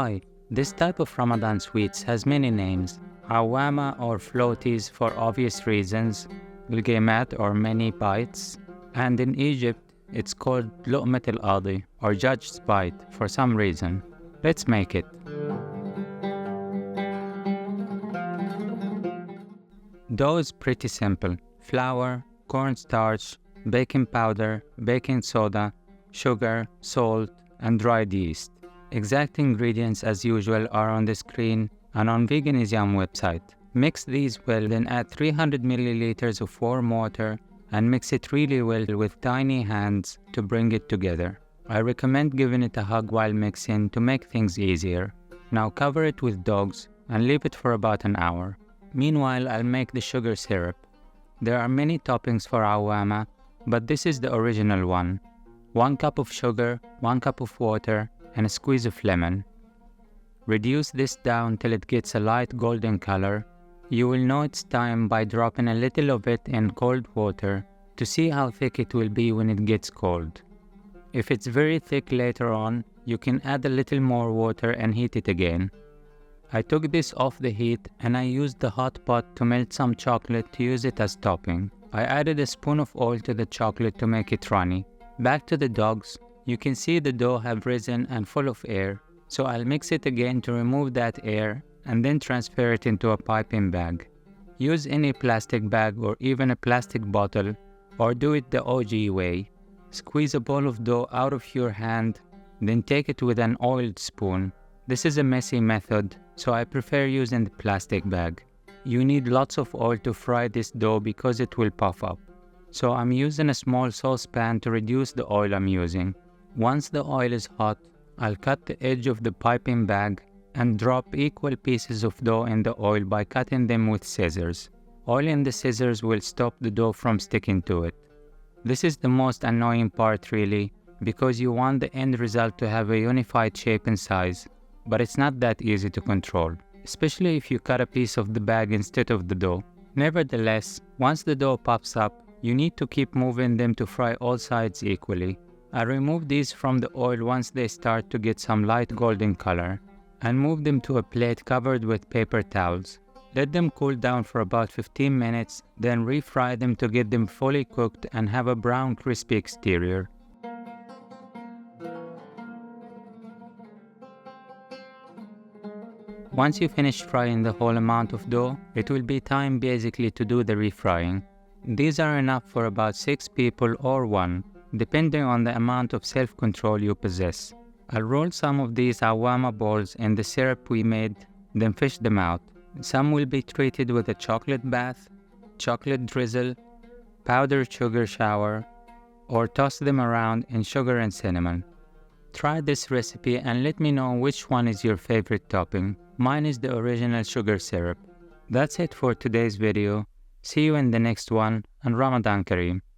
Hi, this type of Ramadan sweets has many names. Awama or floaties for obvious reasons, Lقيمات or many bites, and in Egypt it's called Lokmet القاضي or judge's bite for some reason. Let's make it. Dough is pretty simple. Flour, cornstarch, baking powder, baking soda, sugar, salt, and dried yeast. Exact ingredients as usual are on the screen and on Veganism website. Mix these well, then add 300 milliliters of warm water and mix it really well with tiny hands to bring it together. I recommend giving it a hug while mixing to make things easier. Now cover it with dogs and leave it for about an hour. Meanwhile, I'll make the sugar syrup. There are many toppings for Awama, but this is the original one. 1 cup of sugar, 1 cup of water, and a squeeze of lemon. Reduce this down till it gets a light golden color. You will know it's time by dropping a little of it in cold water to see how thick it will be when it gets cold. If it's very thick later on, you can add a little more water and heat it again. I took this off the heat and I used the hot pot to melt some chocolate to use it as topping. I added a spoon of oil to the chocolate to make it runny. Back to the dogs. You can see the dough have risen and full of air, so I'll mix it again to remove that air and then transfer it into a piping bag. Use any plastic bag or even a plastic bottle, or do it the OG way. Squeeze a ball of dough out of your hand, then take it with an oiled spoon. This is a messy method, so I prefer using the plastic bag. You need lots of oil to fry this dough because it will puff up. So I'm using a small saucepan to reduce the oil I'm using. Once the oil is hot, I'll cut the edge of the piping bag and drop equal pieces of dough in the oil by cutting them with scissors. Oil in the scissors will stop the dough from sticking to it. This is the most annoying part really, because you want the end result to have a unified shape and size, but it's not that easy to control, especially if you cut a piece of the bag instead of the dough. Nevertheless, once the dough pops up, you need to keep moving them to fry all sides equally. I remove these from the oil once they start to get some light golden color and move them to a plate covered with paper towels. Let them cool down for about 15 minutes, then refry them to get them fully cooked and have a brown crispy exterior. Once you finish frying the whole amount of dough, it will be time basically to do the refrying. These are enough for about 6 people or 1, depending on the amount of self-control you possess. I'll roll some of these Awama balls in the syrup we made, then fish them out. Some will be treated with a chocolate bath, chocolate drizzle, powdered sugar shower, or toss them around in sugar and cinnamon. Try this recipe and let me know which one is your favorite topping. Mine is the original sugar syrup. That's it for today's video. See you in the next one, and Ramadan Kareem.